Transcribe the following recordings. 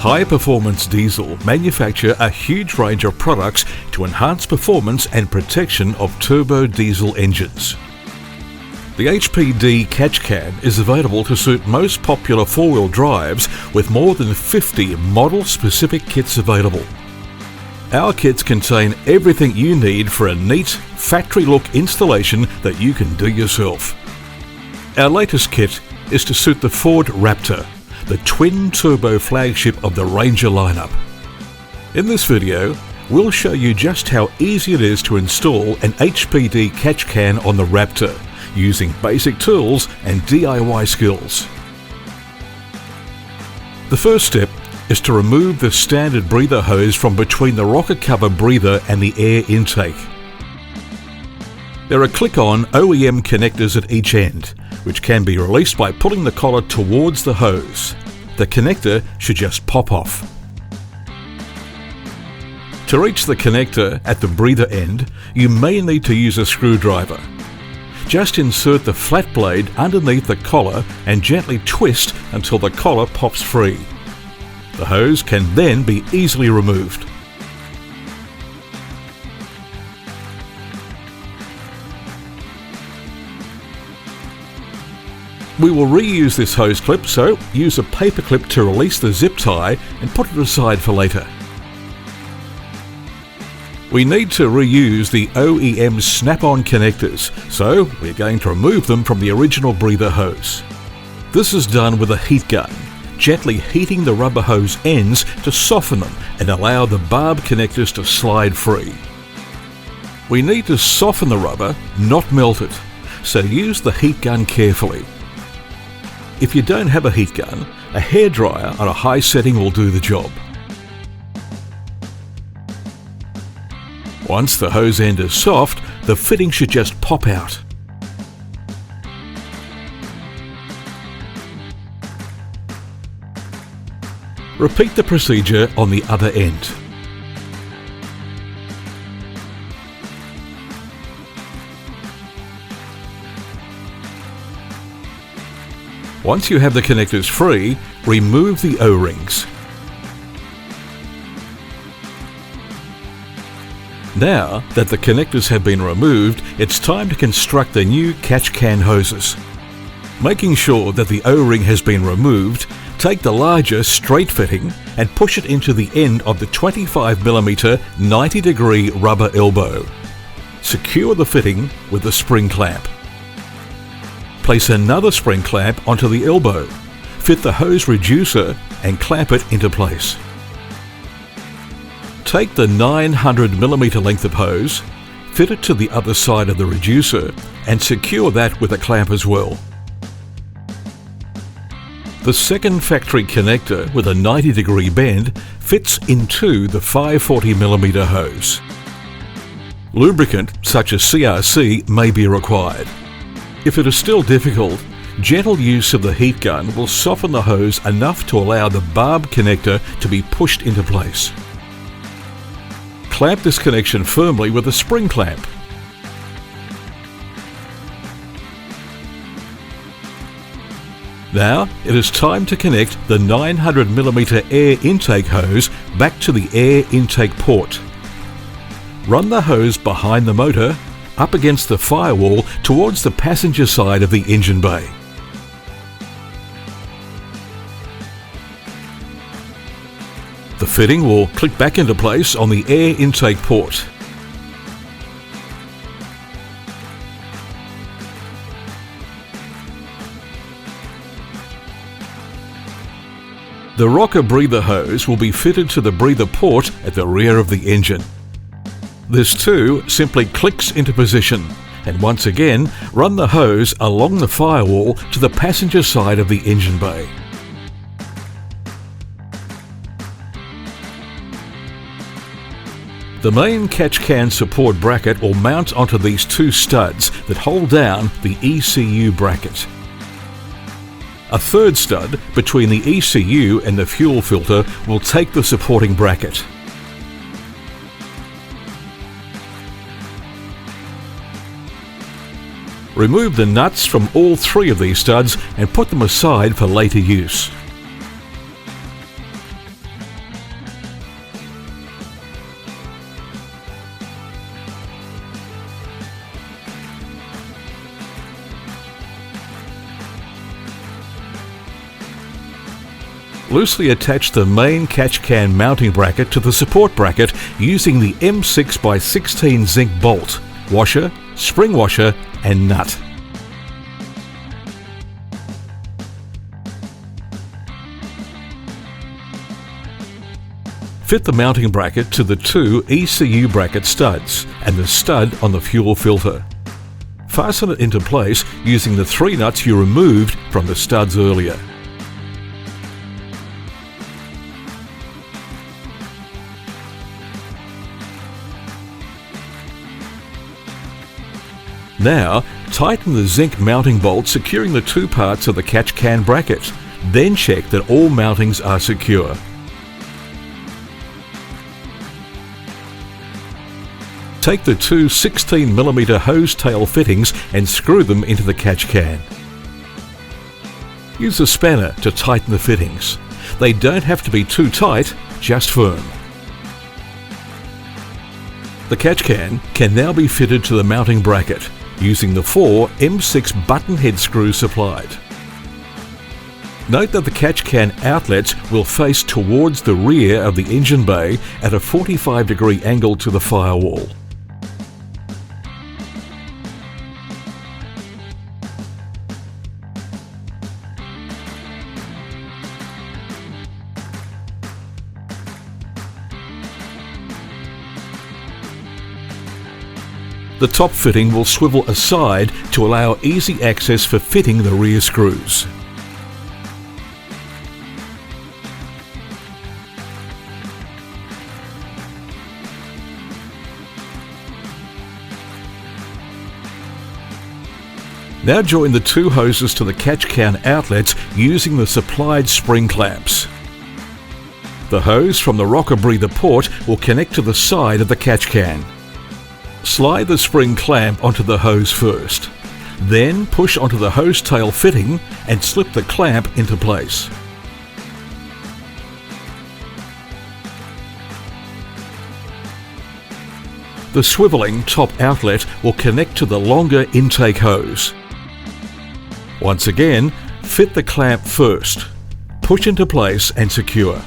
High Performance Diesel manufacture a huge range of products to enhance performance and protection of turbo diesel engines. The HPD catch can is available to suit most popular four-wheel drives with more than 50 model-specific kits available. Our kits contain everything you need for a neat, factory-look installation that you can do yourself. Our latest kit is to suit the Ford Raptor, the twin-turbo flagship of the Ranger lineup. In this video, we'll show you just how easy it is to install an HPD catch can on the Raptor, using basic tools and DIY skills. The first step is to remove the standard breather hose from between the rocker cover breather and the air intake. There are click-on OEM connectors at each end, which can be released by pulling the collar towards the hose. The connector should just pop off. To reach the connector at the breather end, you may need to use a screwdriver. Just insert the flat blade underneath the collar and gently twist until the collar pops free. The hose can then be easily removed. We will reuse this hose clip, so use a paper clip to release the zip tie and put it aside for later. We need to reuse the OEM snap-on connectors, so we're going to remove them from the original breather hose. This is done with a heat gun, gently heating the rubber hose ends to soften them and allow the barb connectors to slide free. We need to soften the rubber, not melt it, so use the heat gun carefully. If you don't have a heat gun, a hairdryer on a high setting will do the job. Once the hose end is soft, the fitting should just pop out. Repeat the procedure on the other end. Once you have the connectors free, remove the O-rings. Now that the connectors have been removed, it's time to construct the new catch can hoses. Making sure that the O-ring has been removed, take the larger straight fitting and push it into the end of the 25mm 90-degree rubber elbow. Secure the fitting with a spring clamp. Place another spring clamp onto the elbow. Fit the hose reducer and clamp it into place. Take the 900mm length of hose, fit it to the other side of the reducer and secure that with a clamp as well. The second factory connector with a 90-degree bend fits into the 540mm hose. Lubricant such as CRC may be required. If it is still difficult, gentle use of the heat gun will soften the hose enough to allow the barb connector to be pushed into place. Clamp this connection firmly with a spring clamp. Now it is time to connect the 900mm air intake hose back to the air intake port. Run the hose behind the motor, up against the firewall towards the passenger side of the engine bay. The fitting will click back into place on the air intake port. The rocker breather hose will be fitted to the breather port at the rear of the engine. This too simply clicks into position, and once again run the hose along the firewall to the passenger side of the engine bay. The main catch can support bracket will mount onto these two studs that hold down the ECU bracket. A third stud between the ECU and the fuel filter will take the supporting bracket. Remove the nuts from all three of these studs and put them aside for later use. Loosely attach the main catch can mounting bracket to the support bracket using the M6x16 zinc bolt, washer, spring washer and nut. Fit the mounting bracket to the two ECU bracket studs and the stud on the fuel filter. Fasten it into place using the 3 nuts you removed from the studs earlier. Now, tighten the zinc mounting bolt securing the 2 parts of the catch can bracket. Then check that all mountings are secure. Take the two 16mm hose tail fittings and screw them into the catch can. Use a spanner to tighten the fittings. They don't have to be too tight, just firm. The catch can now be fitted to the mounting bracket using the 4 M6 button head screws supplied. Note that the catch can outlets will face towards the rear of the engine bay at a 45-degree angle to the firewall. The top fitting will swivel aside to allow easy access for fitting the rear screws. Now join the 2 hoses to the catch can outlets using the supplied spring clamps. The hose from the rocker breather port will connect to the side of the catch can. Slide the spring clamp onto the hose first. Then push onto the hose tail fitting and slip the clamp into place. The swiveling top outlet will connect to the longer intake hose. Once again, fit the clamp first. Push into place and secure.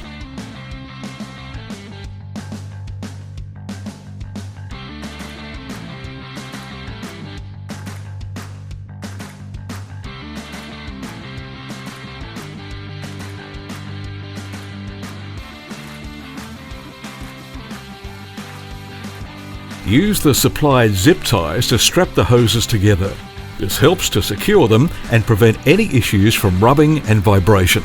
Use the supplied zip ties to strap the hoses together. This helps to secure them and prevent any issues from rubbing and vibration.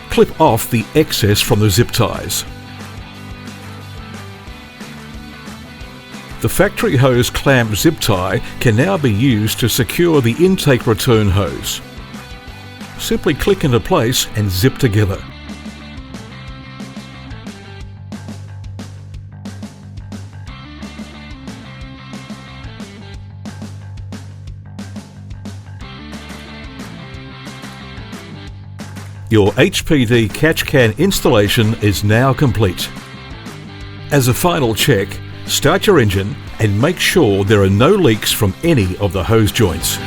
Clip off the excess from the zip ties. The factory hose clamp zip tie can now be used to secure the intake return hose. Simply click into place and zip together. Your HPD catch can installation is now complete. As a final check, start your engine and make sure there are no leaks from any of the hose joints.